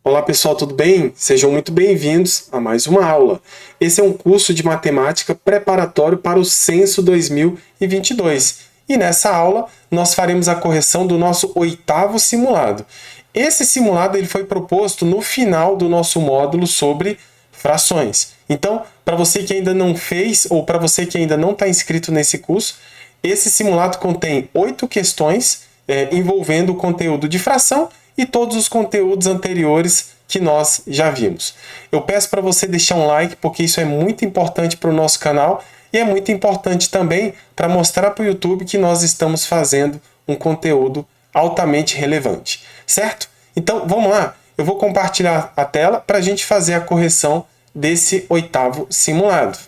Olá pessoal, tudo bem? Sejam muito bem-vindos a mais uma aula. Esse é um curso de matemática preparatório para o Censo 2022. E nessa aula nós faremos a correção do nosso 8º simulado. Esse simulado ele foi proposto no final do nosso módulo sobre frações. Então, para você que ainda não fez ou para você que ainda não está inscrito nesse curso, esse simulado contém 8 questões envolvendo o conteúdo de fração e todos os conteúdos anteriores que nós já vimos. Eu peço para você deixar um like, porque isso é muito importante para o nosso canal e é muito importante também para mostrar para o YouTube que nós estamos fazendo um conteúdo altamente relevante, certo? Então, vamos lá. Eu vou compartilhar a tela para a gente fazer a correção desse 8º simulado.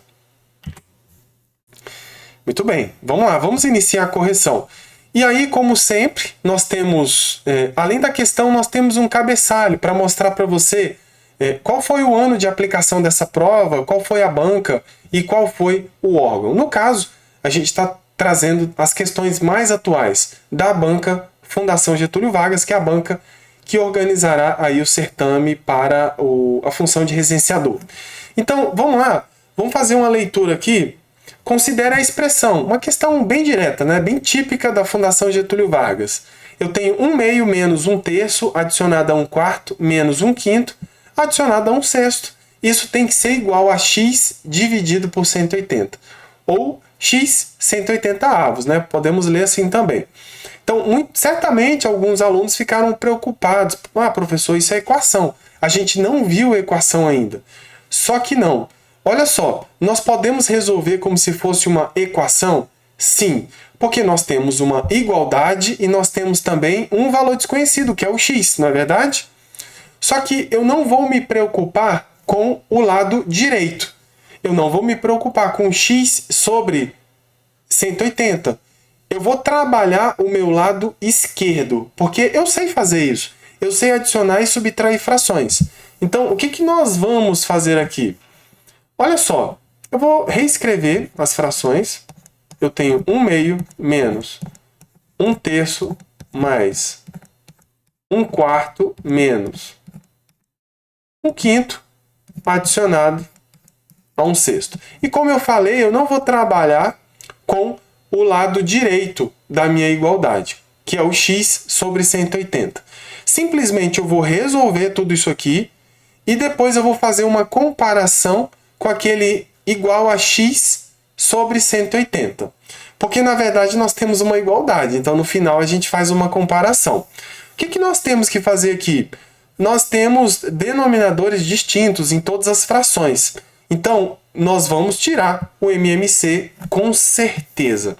Muito bem, vamos lá, vamos iniciar a correção. E aí, como sempre, nós temos, além da questão, nós temos um cabeçalho para mostrar para você qual foi o ano de aplicação dessa prova, qual foi a banca e qual foi o órgão. No caso, a gente está trazendo as questões mais atuais da banca Fundação Getúlio Vargas, que é a banca que organizará aí o certame para a função de recenseador. Então, vamos lá, vamos fazer uma leitura aqui. Considere a expressão, uma questão bem direta, né? Bem típica da Fundação Getúlio Vargas. Eu tenho 1/2 menos 1/3 adicionado a 1/4 menos 1/5 adicionado a 1/6. Isso tem que ser igual a x dividido por 180. Ou x 180 avos, né? Podemos ler assim também. Então, certamente alguns alunos ficaram preocupados. Ah, professor, isso é equação. A gente não viu a equação ainda. Só que não. Olha só, nós podemos resolver como se fosse uma equação? Sim, porque nós temos uma igualdade e nós temos também um valor desconhecido, que é o x, não é verdade? Só que eu não vou me preocupar com o lado direito. Eu não vou me preocupar com x sobre 180. Eu vou trabalhar o meu lado esquerdo, porque eu sei fazer isso. Eu sei adicionar e subtrair frações. Então, o que nós vamos fazer aqui? Olha só, eu vou reescrever as frações. Eu tenho 1/2 menos 1/3 mais 1/4 menos 1/5 adicionado a 1/6. E como eu falei, eu não vou trabalhar com o lado direito da minha igualdade, que é o x sobre 180. Simplesmente eu vou resolver tudo isso aqui e depois eu vou fazer uma comparação com aquele igual a x sobre 180. Porque, na verdade, nós temos uma igualdade. Então, no final, a gente faz uma comparação. O que nós temos que fazer aqui? Nós temos denominadores distintos em todas as frações. Então, nós vamos tirar o MMC com certeza.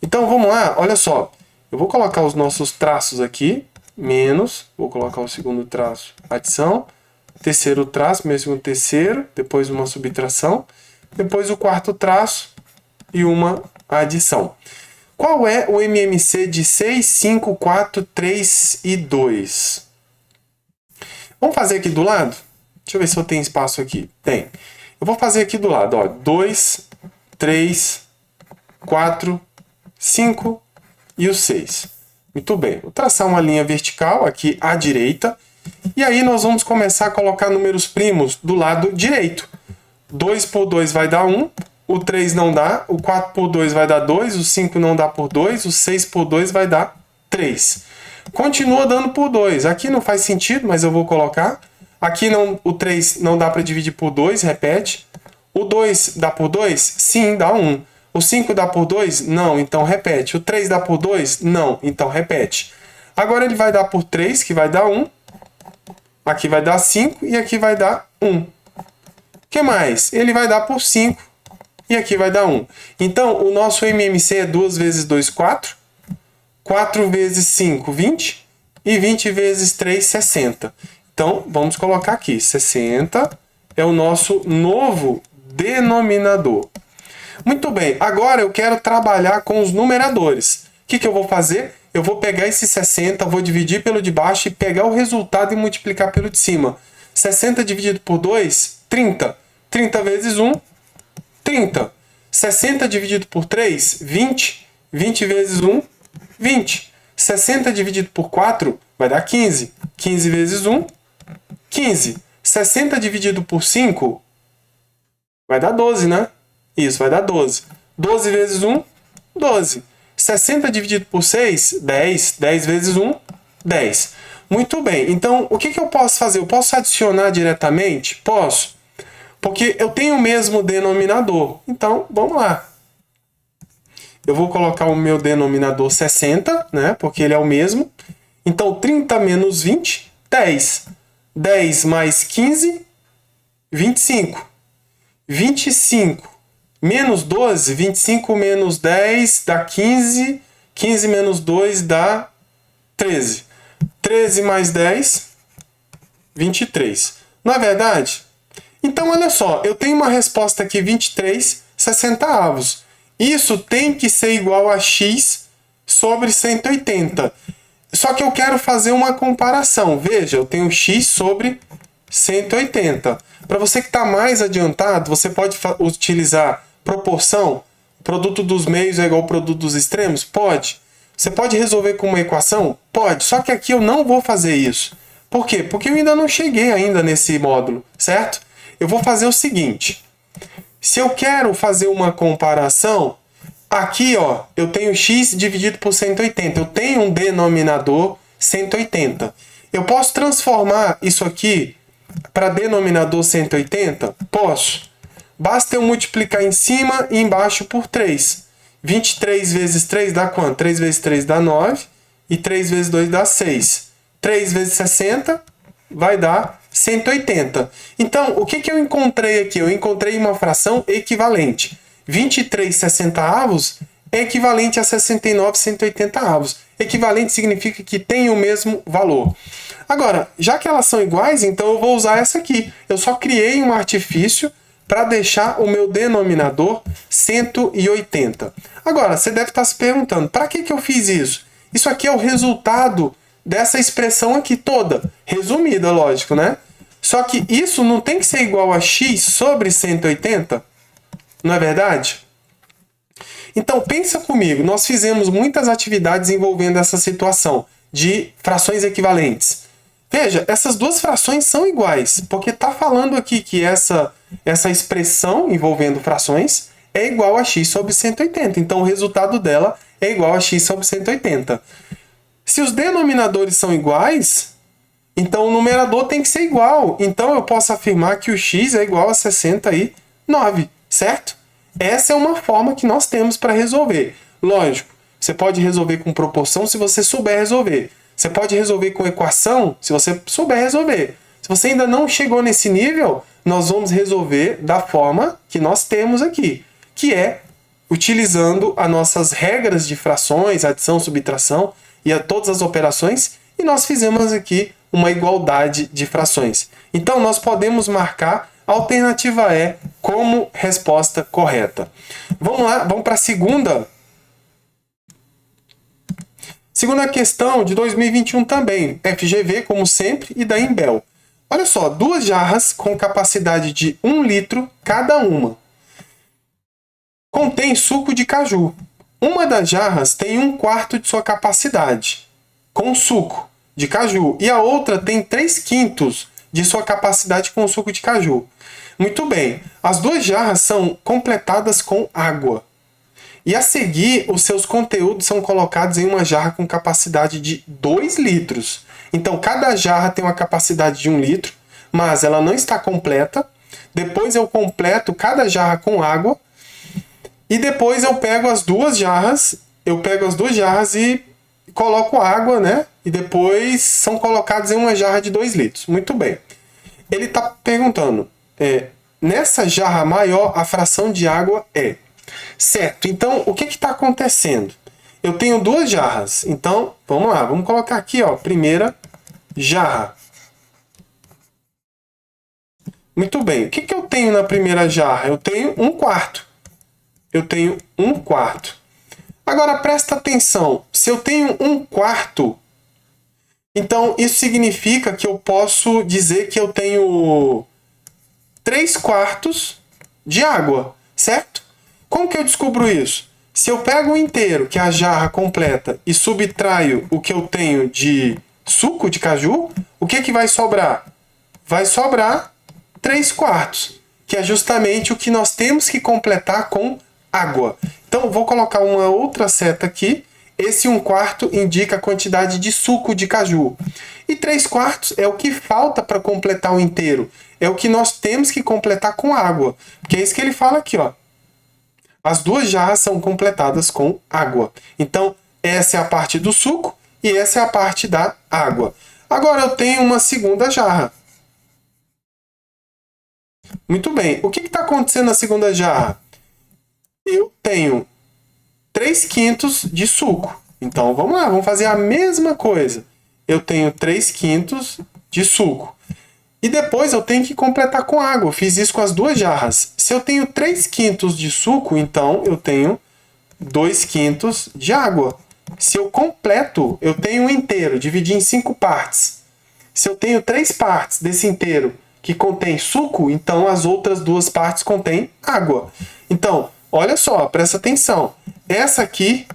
Então, vamos lá. Olha só. Eu vou colocar os nossos traços aqui. Menos. Vou colocar o segundo traço. Adição. Terceiro traço, mesmo terceiro, depois uma subtração, depois o quarto traço e uma adição. Qual é o MMC de 6, 5, 4, 3 e 2? Vamos fazer aqui do lado? Deixa eu ver se eu tenho espaço aqui. Tem. Eu vou fazer aqui do lado, ó, 2, 3, 4, 5 e o 6. Muito bem. Vou traçar uma linha vertical aqui à direita. E aí nós vamos começar a colocar números primos do lado direito. 2 por 2 vai dar 1, o 3 não dá, o 4 por 2 vai dar 2, o 5 não dá por 2, o 6 por 2 vai dar 3. Continua dando por 2. Aqui não faz sentido, mas eu vou colocar. Aqui não, o 3 não dá para dividir por 2, repete. O 2 dá por 2? Sim, dá 1. O 5 dá por 2? Não, então repete. O 3 dá por 2? Não, então repete. Agora ele vai dar por 3, que vai dar 1. Aqui vai dar 5 e aqui vai dar 1. O que mais? Ele vai dar por 5 e aqui vai dar 1. Então, o nosso MMC é 2 vezes 2, 4. 4 vezes 5, 20. E 20 vezes 3, 60. Então, vamos colocar aqui. 60 é o nosso novo denominador. Muito bem. Agora eu quero trabalhar com os numeradores. O que eu vou fazer? Eu vou pegar esse 60, vou dividir pelo de baixo e pegar o resultado e multiplicar pelo de cima. 60 dividido por 2, 30. 30 vezes 1, 30. 60 dividido por 3, 20. 20 vezes 1, 20. 60 dividido por 4 vai dar 15. 15 vezes 1, 15. 60 dividido por 5 vai dar 12, né? Isso, vai dar 12. 12 vezes 1, 12. 60 dividido por 6, 10. 10 vezes 1, 10. Muito bem. Então, o que eu posso fazer? Eu posso adicionar diretamente? Posso. Porque eu tenho o mesmo denominador. Então, vamos lá. Eu vou colocar o meu denominador 60, né? Porque ele é o mesmo. Então, 30 menos 20, 10. 10 mais 15, 25. 25 menos 12, 25 menos 10 dá 15. 15 menos 2 dá 13. 13 mais 10, 23. Não é verdade? Então, olha só, eu tenho uma resposta aqui, 23 60avos. Isso tem que ser igual a x sobre 180. Só que eu quero fazer uma comparação. Veja, eu tenho x sobre 180. Para você que está mais adiantado, você pode utilizar proporção. Produto dos meios é igual ao produto dos extremos? Pode. Você pode resolver com uma equação? Pode. Só que aqui eu não vou fazer isso. Por quê? Porque eu ainda não cheguei ainda nesse módulo, certo? Eu vou fazer o seguinte. Se eu quero fazer uma comparação, aqui ó, eu tenho x dividido por 180. Eu tenho um denominador 180. Eu posso transformar isso aqui para denominador 180? Posso. Basta eu multiplicar em cima e embaixo por 3. 23 vezes 3 dá quanto? 3 vezes 3 dá 9. E 3 vezes 2 dá 6. 3 vezes 60 vai dar 180. Então, o que eu encontrei aqui? Eu encontrei uma fração equivalente. 23 60avos é equivalente a 69 180avos. Equivalente significa que tem o mesmo valor. Agora, já que elas são iguais, então eu vou usar essa aqui. Eu só criei um artifício para deixar o meu denominador 180. Agora, você deve estar se perguntando, para que eu fiz isso? Isso aqui é o resultado dessa expressão aqui toda. Resumida, lógico, né? Só que isso não tem que ser igual a x sobre 180? Não é verdade? Então, pensa comigo. Nós fizemos muitas atividades envolvendo essa situação de frações equivalentes. Veja, essas duas frações são iguais, porque está falando aqui que essa expressão envolvendo frações é igual a x sobre 180. Então, o resultado dela é igual a x sobre 180. Se os denominadores são iguais, então o numerador tem que ser igual. Então, eu posso afirmar que o x é igual a 69, certo? Essa é uma forma que nós temos para resolver. Lógico, você pode resolver com proporção se você souber resolver. Você pode resolver com equação se você souber resolver. Se você ainda não chegou nesse nível, nós vamos resolver da forma que nós temos aqui, que é utilizando as nossas regras de frações, adição, subtração e todas as operações, e nós fizemos aqui uma igualdade de frações. Então, nós podemos marcar a alternativa E como resposta correta. Vamos lá, vamos para a segunda. Segunda questão de 2021 também, FGV, como sempre, e da Imbel. Olha só, duas jarras com capacidade de 1 litro cada uma. Contém suco de caju. Uma das jarras tem 1/4 de sua capacidade, com suco de caju, e a outra tem 3/5 de sua capacidade com suco de caju. Muito bem, as duas jarras são completadas com água. E a seguir, os seus conteúdos são colocados em uma jarra com capacidade de 2 litros. Então, cada jarra tem uma capacidade de 1 litro, mas ela não está completa. Depois eu completo cada jarra com água. E depois eu pego as duas jarras e coloco água, né? E depois são colocados em uma jarra de 2 litros. Muito bem. Ele está perguntando, nessa jarra maior, a fração de água é... Certo, então o que está acontecendo? Eu tenho duas jarras, então vamos lá, vamos colocar aqui, ó, primeira jarra. Muito bem, o que eu tenho na primeira jarra? Eu tenho 1/4. Eu tenho 1/4. Agora presta atenção, se eu tenho 1/4, então isso significa que eu posso dizer que eu tenho 3/4 de água, certo? Como que eu descubro isso? Se eu pego o inteiro, que é a jarra completa, e subtraio o que eu tenho de suco de caju, o que vai sobrar? vai sobrar 3/4, que é justamente o que nós temos que completar com água. Então, vou colocar uma outra seta aqui. Esse 1/4 indica a quantidade de suco de caju. E 3/4 é o que falta para completar o inteiro. É o que nós temos que completar com água. Porque é isso que ele fala aqui, ó. As duas jarras são completadas com água. Então, essa é a parte do suco e essa é a parte da água. Agora eu tenho uma segunda jarra. Muito bem. O que está acontecendo na segunda jarra? Eu tenho 3/5 de suco. Então, vamos lá, vamos fazer a mesma coisa. Eu tenho 3/5 de suco. E depois eu tenho que completar com água. Eu fiz isso com as duas jarras. Se eu tenho 3/5 de suco, então eu tenho 2/5 de água. Se eu completo, eu tenho um inteiro, dividi em 5 partes. Se eu tenho 3 partes desse inteiro que contém suco, então as outras 2 partes contêm água. Então, olha só, presta atenção. Essa aqui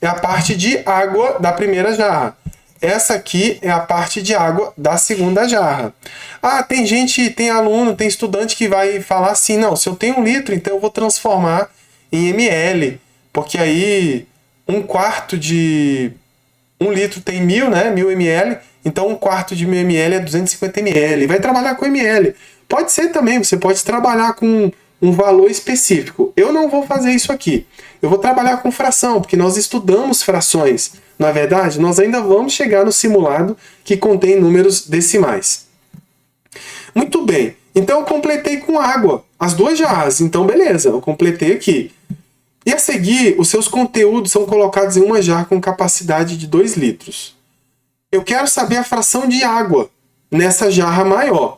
é a parte de água da primeira jarra. Essa aqui é a parte de água da segunda jarra. Ah, tem gente, tem aluno, tem estudante que vai falar assim, não, se eu tenho 1 litro, então eu vou transformar em ml, porque aí 1/4 de 1 litro tem 1000, né? 1000 ml, então 1/4 de 1000 ml é 250 ml. Vai trabalhar com ml. Pode ser também, você pode trabalhar com um valor específico. Eu não vou fazer isso aqui. Eu vou trabalhar com fração, porque nós estudamos frações. Na verdade, nós ainda vamos chegar no simulado que contém números decimais. Muito bem. Então eu completei com água as duas jarras. Então beleza, eu completei aqui. E a seguir, os seus conteúdos são colocados em uma jarra com capacidade de 2 litros. Eu quero saber a fração de água nessa jarra maior.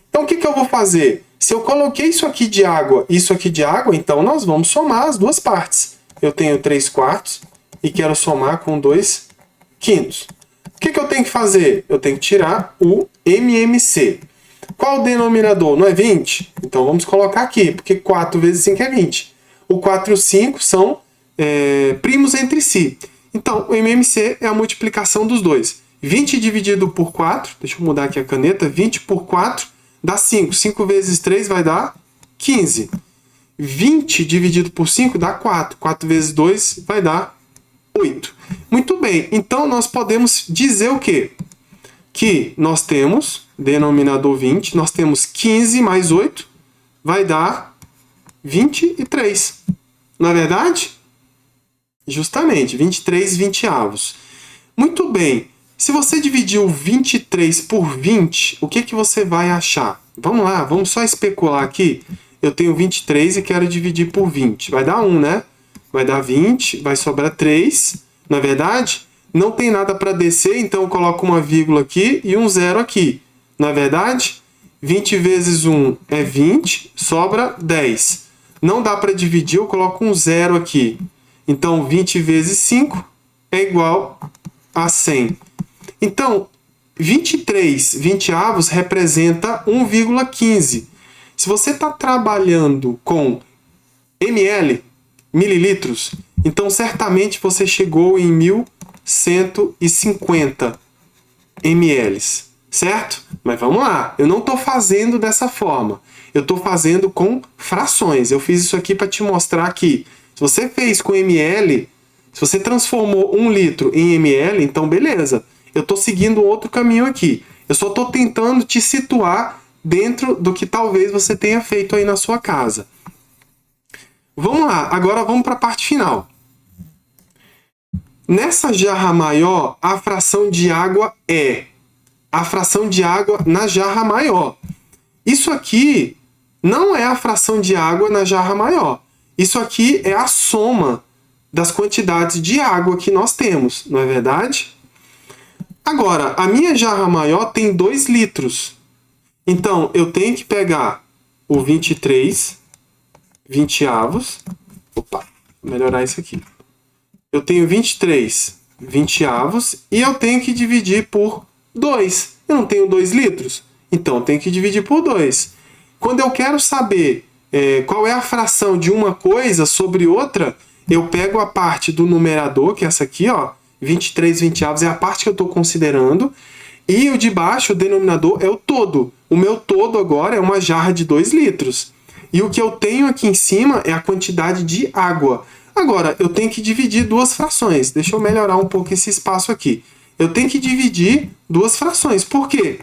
Então o que eu vou fazer? Se eu coloquei isso aqui de água e isso aqui de água, então nós vamos somar as duas partes. Eu tenho 3/4 e quero somar com 2/5. O que eu tenho que fazer? Eu tenho que tirar o MMC. Qual o denominador? Não é 20? Então vamos colocar aqui, porque 4 vezes 5 é 20. O 4 e o 5 são primos entre si. Então o MMC é a multiplicação dos dois. 20 dividido por 4, deixa eu mudar aqui a caneta, 20 por 4 dá 5. 5 vezes 3 vai dar 15. 20 dividido por 5 dá 4. 4 vezes 2 vai dar 8. Muito bem, então nós podemos dizer o quê? Que nós temos, denominador 20, nós temos 15 mais 8, vai dar 23. Não é verdade? Justamente, 23 vinte-avos. Muito bem, se você dividir o 23 por 20, o que você vai achar? Vamos lá, vamos só especular aqui. Eu tenho 23 e quero dividir por 20. Vai dar 1, né? Vai dar 20, vai sobrar 3. Na verdade, não tem nada para descer, então eu coloco uma vírgula aqui e um 0 aqui. Na verdade, 20 vezes 1 é 20, sobra 10. Não dá para dividir, eu coloco um 0 aqui. Então, 20 vezes 5 é igual a 100. Então, 23 vinte-avos representa 1,15. Se você está trabalhando com ml, mililitros, então certamente você chegou em 1150 ml, certo? Mas vamos lá, eu não estou fazendo dessa forma. Eu estou fazendo com frações. Eu fiz isso aqui para te mostrar que se você fez com ml, se você transformou 1 litro em ml, então beleza. Eu estou seguindo outro caminho aqui. Eu só estou tentando te situar dentro do que talvez você tenha feito aí na sua casa. Vamos lá, agora vamos para a parte final. Nessa jarra maior, a fração de água é a fração de água na jarra maior. Isso aqui não é a fração de água na jarra maior. Isso aqui é a soma das quantidades de água que nós temos, não é verdade? Agora, a minha jarra maior tem 2 litros. Então, eu tenho que pegar o 23 vinte-avos. Opa, vou melhorar isso aqui. Eu tenho 23 vinte-avos e eu tenho que dividir por 2. Eu não tenho 2 litros? Então, eu tenho que dividir por 2. Quando eu quero saber qual é a fração de uma coisa sobre outra, eu pego a parte do numerador, que é essa aqui, ó, 23 vinte-avos é a parte que eu estou considerando, E o de baixo, o denominador, é o todo. O meu todo agora é uma jarra de 2 litros. E o que eu tenho aqui em cima é a quantidade de água. Agora, eu tenho que dividir duas frações. Deixa eu melhorar um pouco esse espaço aqui. Eu tenho que dividir duas frações. Por quê?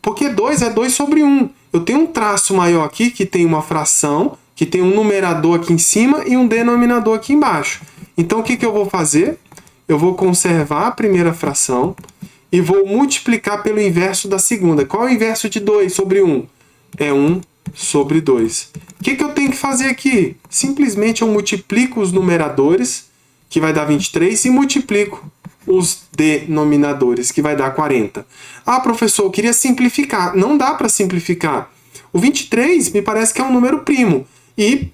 Porque 2 é 2 sobre 1. Eu tenho um traço maior aqui que tem uma fração, que tem um numerador aqui em cima e um denominador aqui embaixo. Então, o que eu vou fazer? Eu vou conservar a primeira fração e vou multiplicar pelo inverso da segunda. Qual é o inverso de 2 sobre 1? É 1 sobre 2. O que eu tenho que fazer aqui? Simplesmente eu multiplico os numeradores, que vai dar 23, e multiplico os denominadores, que vai dar 40. Ah, professor, eu queria simplificar. Não dá para simplificar. O 23 me parece que é um número primo. E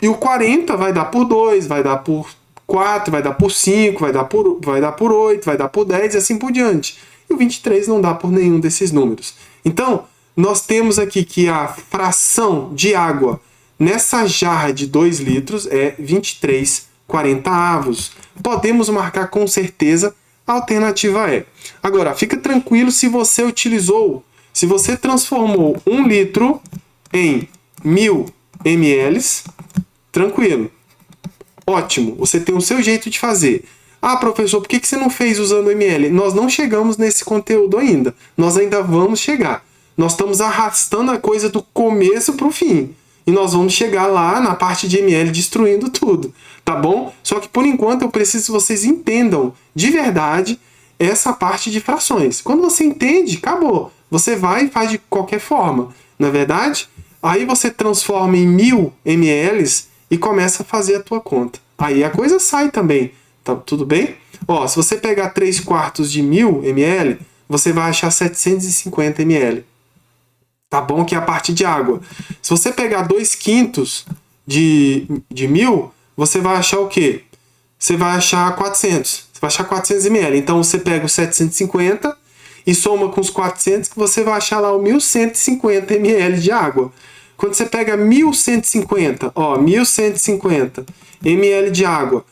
o 40 vai dar por 2, vai dar por 4, vai dar por 5, vai dar por 8, vai dar por 10 e assim por diante. E o 23 não dá por nenhum desses números. Então, nós temos aqui que a fração de água nessa jarra de 2 litros é 23/40. Podemos marcar com certeza a alternativa é. Agora, fica tranquilo se você transformou 1 litro em 1000 ml, tranquilo. Ótimo, você tem o seu jeito de fazer. Ah, professor, por que você não fez usando ml? Nós não chegamos nesse conteúdo ainda. Nós ainda vamos chegar. Nós estamos arrastando a coisa do começo para o fim. E nós vamos chegar lá na parte de ml destruindo tudo. Tá bom? Só que por enquanto eu preciso que vocês entendam de verdade essa parte de frações. Quando você entende, acabou. Você vai e faz de qualquer forma. Não é verdade? Aí você transforma em 1000 ml e começa a fazer a tua conta. Aí a coisa sai também. Tá, tudo bem? Ó, se você pegar 3/4 de 1000 ml, você vai achar 750 ml. Tá bom? Que é a parte de água. Se você pegar 2/5 de 1000, você vai achar o quê? Você vai achar 400. Você vai achar 400 ml. Então você pega os 750 e soma com os 400 que você vai achar lá o 1150 ml de água. Quando você pega 1150 ml de água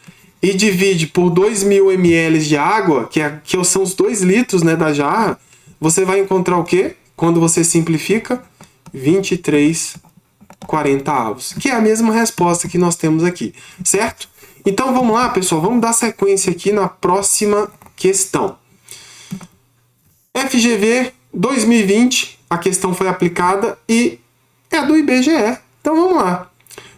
e divide por 2000 ml de água, que são os 2 litros, né, da jarra, você vai encontrar o quê? Quando você simplifica, 23/40, que é a mesma resposta que nós temos aqui, certo? Então vamos lá, pessoal, vamos dar sequência aqui na próxima questão. FGV 2020, a questão foi aplicada e é do IBGE. Então vamos lá.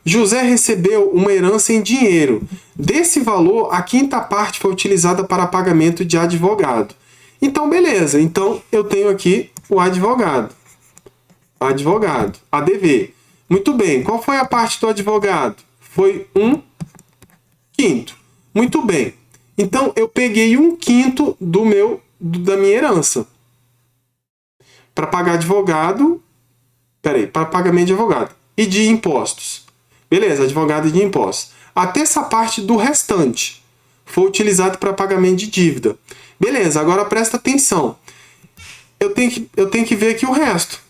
José recebeu uma herança em dinheiro. Desse valor, a 5ª parte foi utilizada para pagamento de advogado. Então, beleza. Então, eu tenho aqui o advogado. Advogado. ADV. Muito bem. Qual foi a parte do advogado? Foi 1/5. Muito bem. Então, eu peguei 1/5 da minha herança. Para pagar advogado... para pagamento de advogado. E de impostos. Beleza, advogado e de impostos. Até essa parte do restante foi utilizado para pagamento de dívida. Beleza, agora presta atenção. Eu tenho que ver aqui o resto.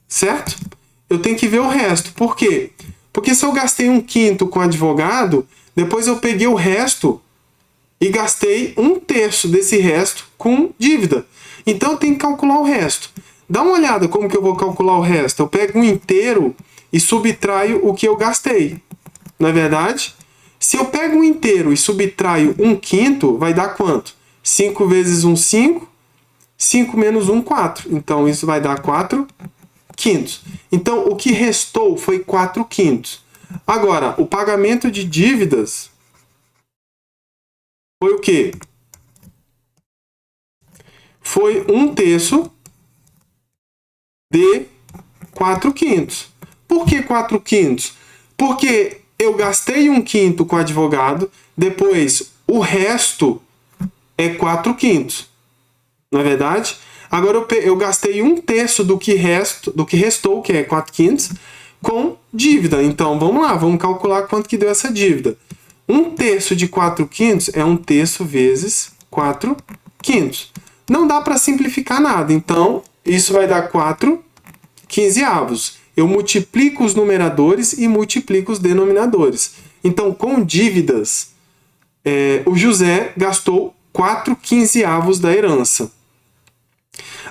Certo? Eu tenho que ver o resto. Por quê? Porque se eu gastei 1/5 com advogado, depois eu peguei o resto e gastei 1/3 desse resto com dívida. Então eu tenho que calcular o resto. Dá uma olhada como que eu vou calcular o resto. Eu pego um inteiro e subtraio o que eu gastei. Não é verdade? Se eu pego um inteiro e subtraio 1/5, vai dar quanto? 5 vezes 1, 5. 5 menos 1, 4. Então isso vai dar 4/5. Então o que restou foi 4/5. Agora, o pagamento de dívidas foi o quê? Foi 1/3 de 4/5. Por que 4/5? Porque eu gastei 1/5 com advogado, depois o resto é 4/5. Não é verdade? Agora eu gastei 1/3 do que restou, que é 4/5, com dívida. Então vamos lá, vamos calcular quanto que deu essa dívida. 1/3 de 4/5 é 1/3 vezes 4/5. Não dá para simplificar nada, então isso vai dar 4/15. Eu multiplico os numeradores e multiplico os denominadores. Então, com dívidas, o José gastou 4/15 da herança.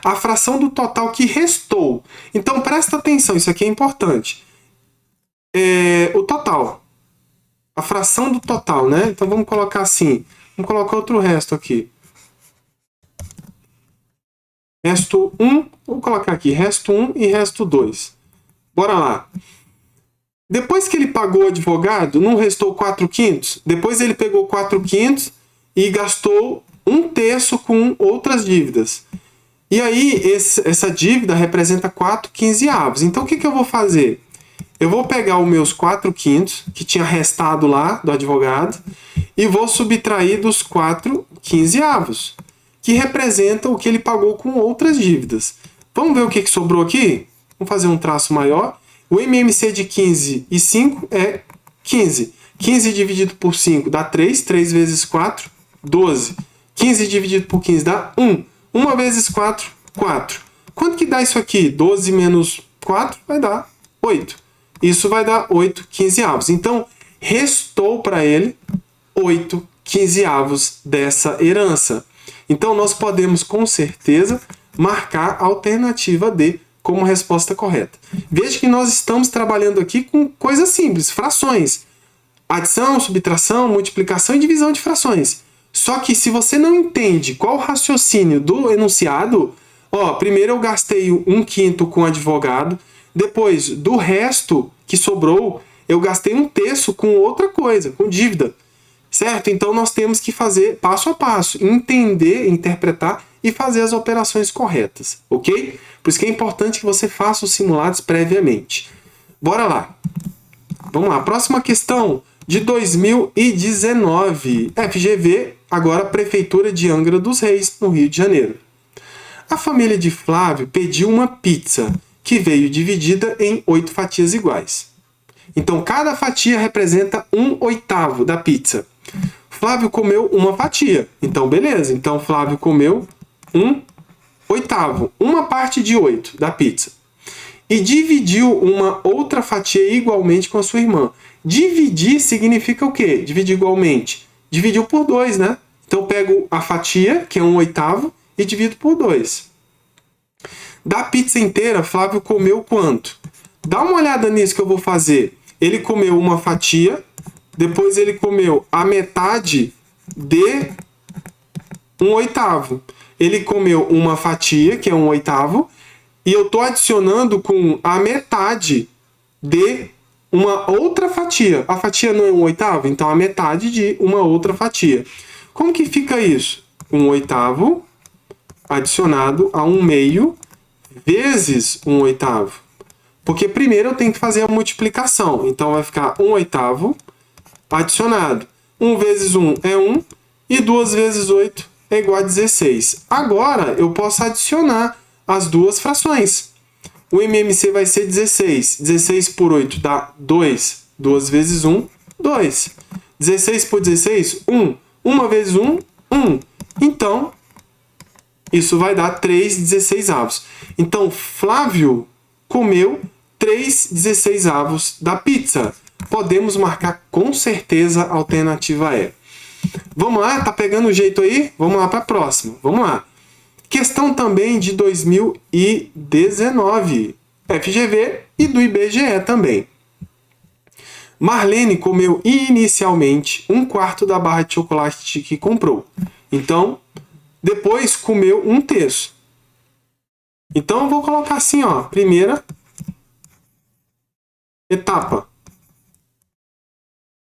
a fração do total que restou. Então, presta atenção, isso aqui é importante. O total. A fração do total, né? Então, vamos colocar assim. Vamos colocar outro resto aqui. Resto 1, vou colocar aqui, resto 1 e resto 2. Bora lá. Depois que ele pagou o advogado, não restou 4/5? Depois ele pegou 4/5 e gastou 1/3 com outras dívidas. E aí, essa dívida representa 4/15. Então, o que eu vou fazer? Eu vou pegar os meus 4/5, que tinha restado lá do advogado, e vou subtrair dos 4/15, que representa o que ele pagou com outras dívidas. Vamos ver o que sobrou aqui? Vamos fazer um traço maior. O MMC de 15 e 5 é 15. 15 dividido por 5 dá 3. 3 vezes 4, 12. 15 dividido por 15 dá 1. 1 vezes 4, 4. Quanto que dá isso aqui? 12 menos 4 vai dar 8. Isso vai dar 8/15. Então, restou para ele 8/15 dessa herança. Então, nós podemos, com certeza, marcar a alternativa D como resposta correta. Veja que nós estamos trabalhando aqui com coisas simples, frações. Adição, subtração, multiplicação e divisão de frações. Só que se você não entende qual o raciocínio do enunciado, primeiro eu gastei 1/5 com advogado, depois do resto que sobrou, eu gastei 1/3 com outra coisa, com dívida. Certo? Então nós temos que fazer passo a passo, entender, interpretar e fazer as operações corretas, ok? Por isso que é importante que você faça os simulados previamente. Bora lá. Vamos lá, próxima questão de 2019. FGV, agora Prefeitura de Angra dos Reis, no Rio de Janeiro. A família de Flávio pediu uma pizza que veio dividida em 8 fatias iguais. Então, cada fatia representa 1/8 da pizza. Flávio comeu uma fatia. Então, beleza. Então, Flávio comeu 1/8. Uma parte de 8 da pizza. E dividiu uma outra fatia igualmente com a sua irmã. Dividir significa o quê? Dividir igualmente. Dividiu por 2, né? Então, eu pego a fatia, que é 1/8, e divido por 2. Da pizza inteira, Flávio comeu quanto? Dá uma olhada nisso que eu vou fazer. Ele comeu uma fatia, depois ele comeu a metade de 1/8. Ele comeu uma fatia, que é 1/8, e eu estou adicionando com a metade de uma outra fatia. A fatia não é 1/8? Então a metade de uma outra fatia. Como que fica isso? 1/8 adicionado a 1/2 vezes 1/8. Porque primeiro eu tenho que fazer a multiplicação. Então vai ficar 1/8 adicionado. 1 vezes 1 é 1 e 2 vezes 8 é igual a 16. Agora eu posso adicionar as duas frações. O MMC vai ser 16. 16 por 8 dá 2. 2 vezes 1, 2. 16 por 16, 1. 1 vezes 1, 1. Então, isso vai dar 3/16. Então, Flávio comeu 3/16 da pizza. Podemos marcar com certeza a alternativa E. Vamos lá? Tá pegando o jeito aí? Vamos lá para a próxima. Vamos lá. Questão também de 2019. FGV e do IBGE também. Marlene comeu inicialmente 1/4 da barra de chocolate que comprou. Então, depois comeu 1/3. Então, eu vou colocar assim, primeira etapa.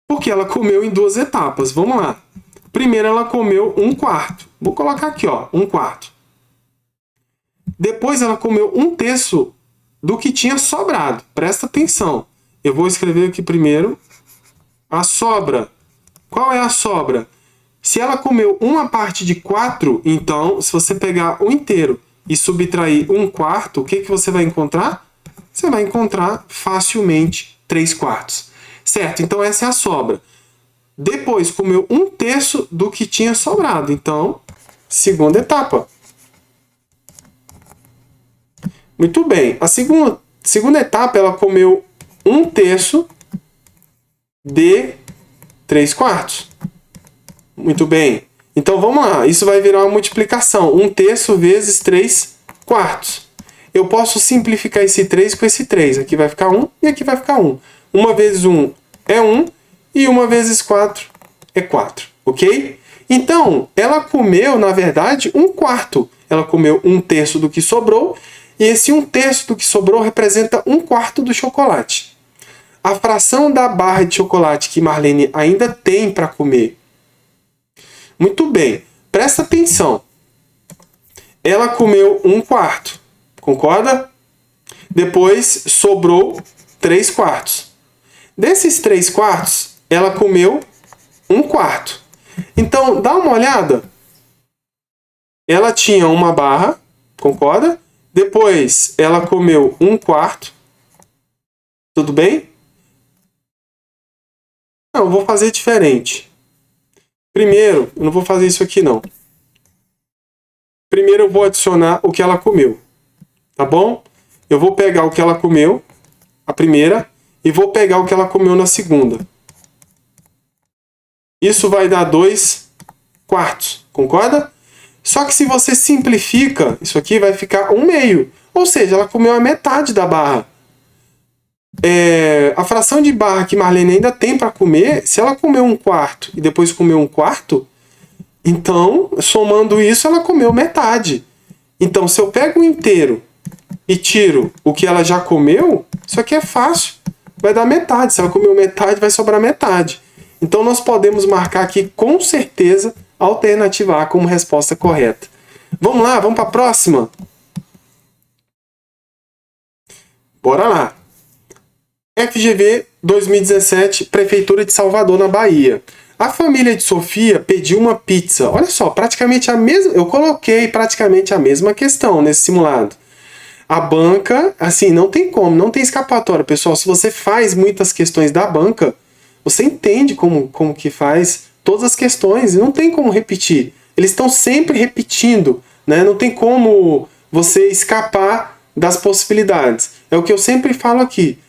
Porque ela comeu em 2 etapas. Vamos lá. Primeiro ela comeu 1/4. Vou colocar aqui, 1/4. Depois ela comeu 1/3 do que tinha sobrado. Presta atenção. Eu vou escrever aqui primeiro a sobra. Qual é a sobra? Se ela comeu uma parte de 4, então, se você pegar o inteiro e subtrair 1/4, o que você vai encontrar? Você vai encontrar facilmente 3/4. Certo? Então, essa é a sobra. Depois, comeu 1/3 do que tinha sobrado. Então, segunda etapa. Muito bem. A segunda etapa, ela comeu 1/3 de 3/4. Muito bem. Então, vamos lá. Isso vai virar uma multiplicação. 1/3 vezes 3/4. quartos. Eu posso simplificar esse 3 com esse 3. Aqui vai ficar 1 e aqui vai ficar 1. 1 vezes 1 é 1 e 1 vezes 4 é 4. Ok? Então, ela comeu, na verdade, 1/4. Ela comeu 1/3 do que sobrou. E esse 1/3 do que sobrou representa 1/4 do chocolate. A fração da barra de chocolate que Marlene ainda tem para comer. Muito bem. Presta atenção. Ela comeu 1/4. Concorda? Depois sobrou 3/4. Desses 3/4, ela comeu 1/4. Então, dá uma olhada. Ela tinha uma barra, concorda? Depois, ela comeu 1/4. Tudo bem? Não, eu vou fazer diferente. Primeiro, eu não vou fazer isso aqui, não. Primeiro, eu vou adicionar o que ela comeu. Tá bom? Eu vou pegar o que ela comeu, a primeira, e vou pegar o que ela comeu na segunda. Isso vai dar 2/4. Concorda? Só que se você simplifica, isso aqui vai ficar 1/2. Ou seja, ela comeu a metade da barra. A fração de barra que Marlene ainda tem para comer, se ela comeu 1/4 e depois comeu 1/4, então, somando isso, ela comeu metade. Então, se eu pego o inteiro e tiro o que ela já comeu, isso aqui é fácil. Vai dar metade. Se ela comeu metade, vai sobrar metade. Então, nós podemos marcar aqui, com certeza, a alternativa A como resposta correta. Vamos lá, vamos para a próxima? Bora lá. FGV 2017, Prefeitura de Salvador, na Bahia. A família de Sofia pediu uma pizza. Olha só, praticamente a mesma... Eu coloquei praticamente a mesma questão nesse simulado. A banca, assim, não tem como, não tem escapatória. Pessoal, se você faz muitas questões da banca, você entende como que faz todas as questões e não tem como repetir. Eles estão sempre repetindo, né? Não tem como você escapar das possibilidades. É o que eu sempre falo aqui.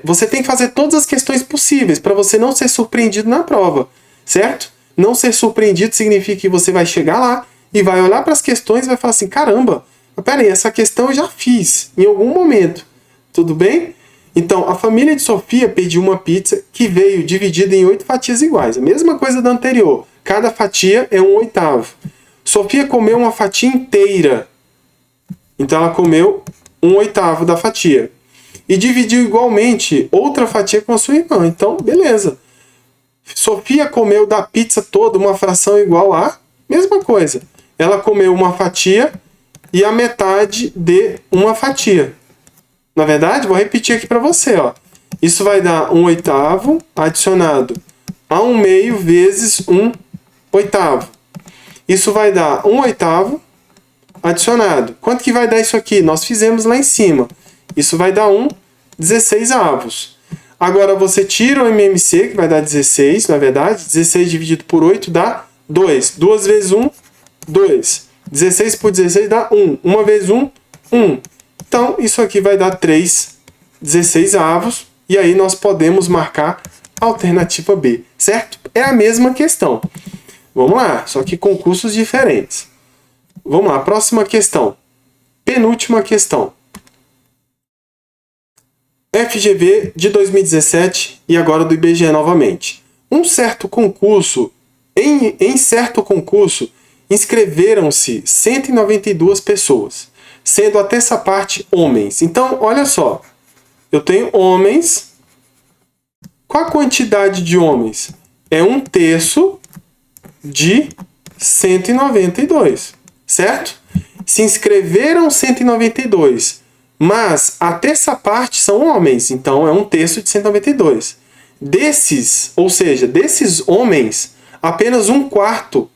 Você tem que fazer todas as questões possíveis para você não ser surpreendido na prova, certo? Não ser surpreendido significa que você vai chegar lá e vai olhar para as questões e vai falar assim, caramba, peraí, essa questão eu já fiz em algum momento, tudo bem? Então, a família de Sofia pediu uma pizza que veio dividida em 8 fatias iguais, a mesma coisa da anterior, cada fatia é 1/8. Sofia comeu uma fatia inteira, então ela comeu 1/8 da fatia. E dividiu igualmente outra fatia com a sua irmã. Então, beleza. Sofia comeu da pizza toda uma fração igual a... Mesma coisa. Ela comeu uma fatia e a metade de uma fatia. Na verdade, vou repetir aqui para você. Ó. Isso vai dar 1/8 adicionado a 1/2 vezes 1/8. Isso vai dar 1/8 adicionado. Quanto que vai dar isso aqui? Nós fizemos lá em cima. Isso vai dar 16avos. Agora você tira o MMC, que vai dar 16, na verdade. 16 dividido por 8 dá 2. 2 vezes 1, 2. 16 por 16 dá 1. 1 vezes 1, 1. Então, isso aqui vai dar 3 16avos. E aí nós podemos marcar a alternativa B, certo? É a mesma questão. Vamos lá, só que com cursos diferentes. Vamos lá, próxima questão. Penúltima questão. FGV de 2017 e agora do IBGE novamente. Em certo concurso, inscreveram-se 192 pessoas, sendo até essa parte homens. Então, olha só, eu tenho homens. Qual a quantidade de homens? É 1/3 de 192, certo? Se inscreveram 192, mas até essa parte são homens, então é 1/3 de 192. Desses, ou seja, desses homens, apenas 1/4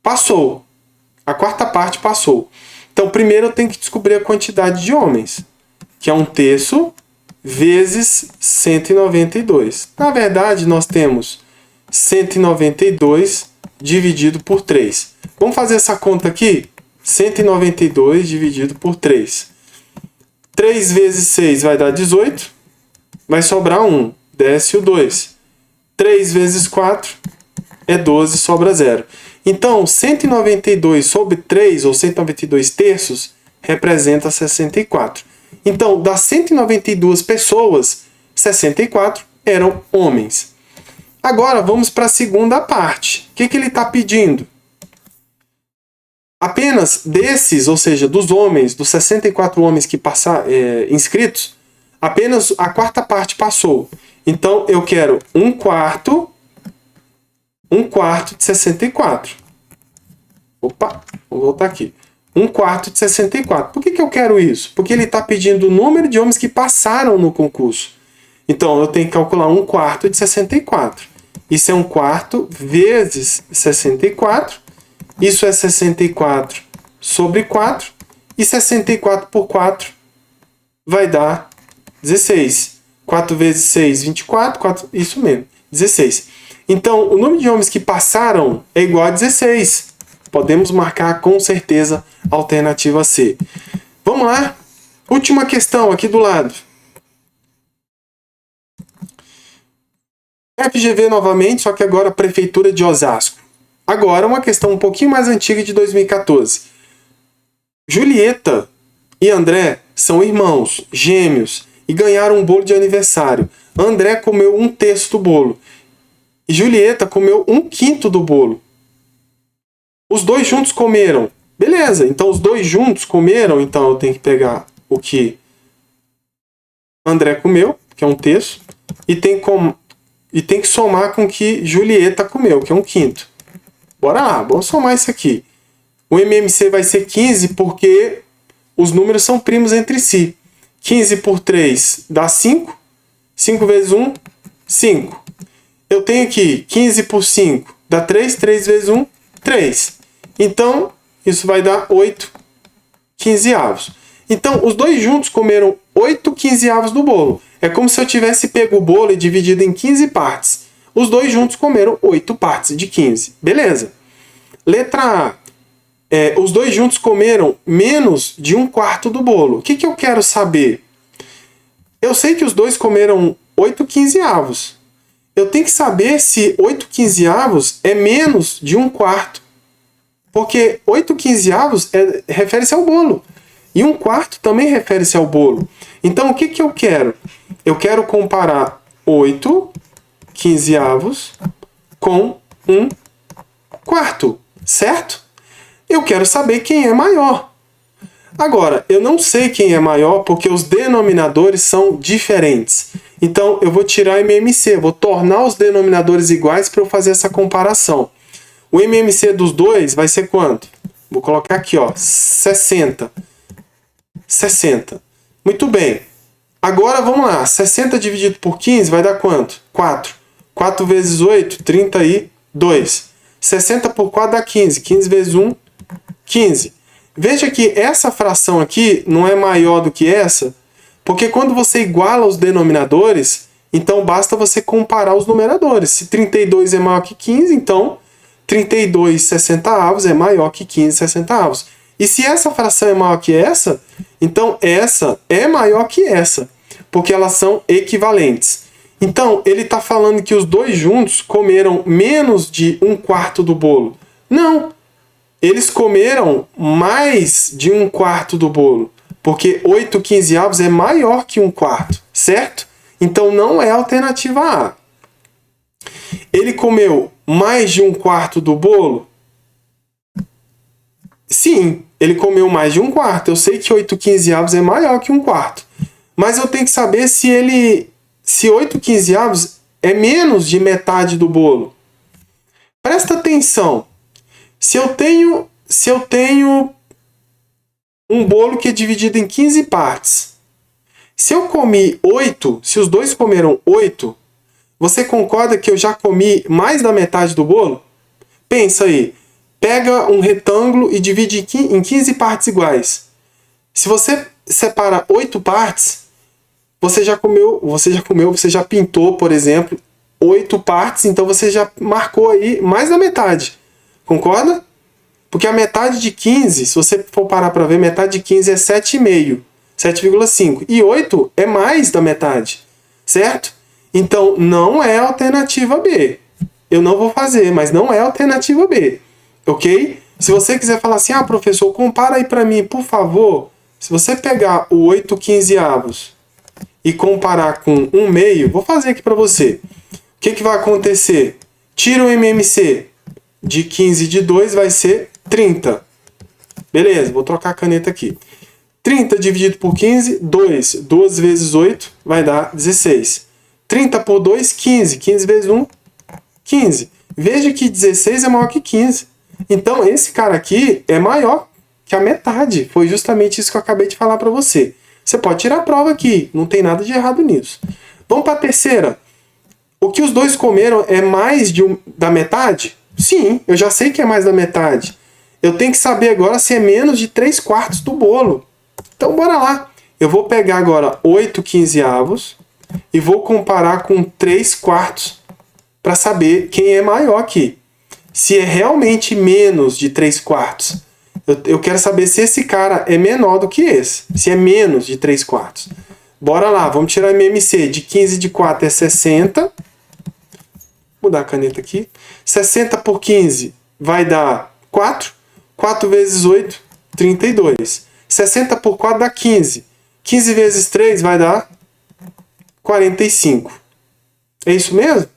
passou. A quarta parte passou. Então, primeiro eu tenho que descobrir a quantidade de homens, que é 1/3 vezes 192. Na verdade, nós temos 192 dividido por 3. Vamos fazer essa conta aqui? 192 dividido por 3. 3 vezes 6 vai dar 18. Vai sobrar 1. Desce o 2. 3 vezes 4 é 12, sobra 0. Então, 192 sobre 3, ou 192 terços, representa 64. Então, das 192 pessoas, 64 eram homens. Agora, vamos para a segunda parte. O que ele está pedindo? Apenas desses, ou seja, dos homens, dos 64 homens que passaram inscritos, apenas a quarta parte passou. Então, eu quero um quarto de 64. Opa, vou voltar aqui. Um quarto de 64. Por que eu quero isso? Porque ele está pedindo o número de homens que passaram no concurso. Então, eu tenho que calcular um quarto de 64. Isso é um quarto vezes 64. Isso é 64 sobre 4. E 64 por 4 vai dar 16. 4 vezes 6, 24. Isso mesmo, 16. Então, o número de homens que passaram é igual a 16. Podemos marcar com certeza a alternativa C. Vamos lá. Última questão aqui do lado. FGV novamente, só que agora Prefeitura de Osasco. Agora uma questão um pouquinho mais antiga de 2014. Julieta e André são irmãos, gêmeos, e ganharam um bolo de aniversário. André comeu 1/3 do bolo. E Julieta comeu 1/5 do bolo. Os dois juntos comeram. Beleza, então os dois juntos comeram, então eu tenho que pegar o que André comeu, que é 1/3, e tem que somar com o que Julieta comeu, que é 1/5. Bora lá, vamos somar isso aqui. O MMC vai ser 15 porque os números são primos entre si. 15 por 3 dá 5. 5 vezes 1, 5. Eu tenho aqui 15 por 5 dá 3. 3 vezes 1, 3. Então, isso vai dar 8 quinzeavos. Então, os dois juntos comeram 8 quinzeavos do bolo. É como se eu tivesse pego o bolo e dividido em 15 partes. Os dois juntos comeram 8 partes de 15. Beleza. Letra A. Os dois juntos comeram menos de 1/4 do bolo. O que eu quero saber? Eu sei que os dois comeram 8 quinzeavos. Eu tenho que saber se 8 quinzeavos é menos de 1/4. Porque 8 quinzeavos refere-se ao bolo. E 1/4 também refere-se ao bolo. Então, o que eu quero? Eu quero comparar 8 quinzeavos com 1/4, certo? Eu quero saber quem é maior. Agora, eu não sei quem é maior porque os denominadores são diferentes. Então, eu vou tirar MMC, vou tornar os denominadores iguais para eu fazer essa comparação. O MMC dos dois vai ser quanto? Vou colocar aqui, ó, 60. 60. Muito bem. Agora, vamos lá. 60 dividido por 15 vai dar quanto? 4. 4 vezes 8, 32. 60 por 4 dá 15. 15 vezes 1, 15. Veja que essa fração aqui não é maior do que essa, porque quando você iguala os denominadores, então basta você comparar os numeradores. Se 32 é maior que 15, então 32 60avos é maior que 15 60avos. E se essa fração é maior que essa, então essa é maior que essa, porque elas são equivalentes. Então, ele está falando que os dois juntos comeram menos de 1/4 do bolo. Não! Eles comeram mais de 1/4 do bolo, porque 8 quinzeavos é maior que 1/4, certo? Então não é a alternativa A. Ele comeu mais de 1/4 do bolo? Sim, ele comeu mais de 1/4. Eu sei que 8 quinzeavos é maior que 1/4. Mas eu tenho que saber se 8 quinzeavos é menos de metade do bolo. Presta atenção. Se eu tenho um bolo que é dividido em 15 partes, se eu comi 8, se os dois comeram 8, você concorda que eu já comi mais da metade do bolo? Pensa aí. Pega um retângulo e divide em 15 partes iguais. Se você separa 8 partes, você já pintou, por exemplo, 8 partes, então você já marcou aí mais da metade. Concorda? Porque a metade de 15, se você for parar para ver, metade de 15 é 7,5, 7,5. E 8 é mais da metade, certo? Então, não é a alternativa B. Eu não vou fazer, mas não é a alternativa B. Ok? Se você quiser falar assim, professor, compara aí para mim, por favor. Se você pegar o 8/15 e comparar com 1/2, vou fazer aqui para você. O que vai acontecer? Tira o MMC de 15 de 2, vai ser 30. Beleza, vou trocar a caneta aqui. 30 dividido por 15, 2. 2 vezes 8 vai dar 16. 30 por 2, 15. 15 vezes 1, 15. Veja que 16 é maior que 15. Então, esse cara aqui é maior que a metade. Foi justamente isso que eu acabei de falar para você. Você pode tirar a prova aqui. Não tem nada de errado nisso. Vamos para a terceira. O que os dois comeram é mais da metade? Sim, eu já sei que é mais da metade. Eu tenho que saber agora se é menos de 3/4 do bolo. Então, bora lá. Eu vou pegar agora 8/15 e vou comparar com 3/4 para saber quem é maior aqui. Se é realmente menos de 3/4. Eu quero saber se esse cara é menor do que esse. Se é menos de 3/4. Bora lá, vamos tirar o MMC. De 15 de 4 é 60. Vou mudar a caneta aqui. 60 por 15 vai dar 4. 4 vezes 8, 32. 60 por 4 dá 15. 15 vezes 3 vai dar 45. É isso mesmo?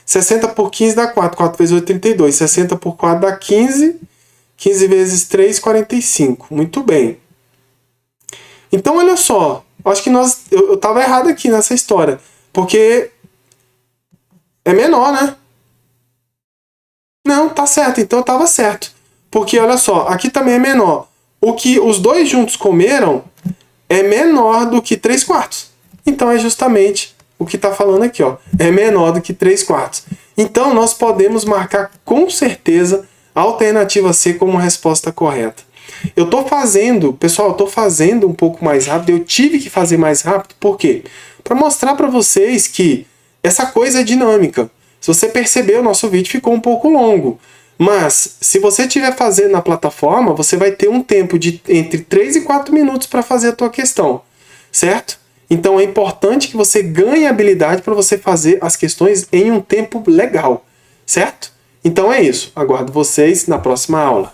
60 por 15 dá 4. 4 vezes 8, 32. 60 por 4 dá 15. 15 vezes 3, 45. Muito bem. Então, olha só. Acho que eu estava errado aqui nessa história. Porque é menor, né? Não, tá certo. Então eu estava certo. Porque, olha só, aqui também é menor. O que os dois juntos comeram é menor do que 3/4. Então é justamente o que está falando aqui, ó. É menor do que 3/4. Então nós podemos marcar com certeza a alternativa C como resposta correta. Eu estou fazendo, pessoal, eu estou fazendo um pouco mais rápido. Eu tive que fazer mais rápido, por quê? Para mostrar para vocês que essa coisa é dinâmica. Se você perceber, o nosso vídeo ficou um pouco longo. Mas, se você estiver fazendo na plataforma, você vai ter um tempo de entre 3 e 4 minutos para fazer a tua questão, certo? Então é importante que você ganhe habilidade para você fazer as questões em um tempo legal, certo? Então é isso. Aguardo vocês na próxima aula.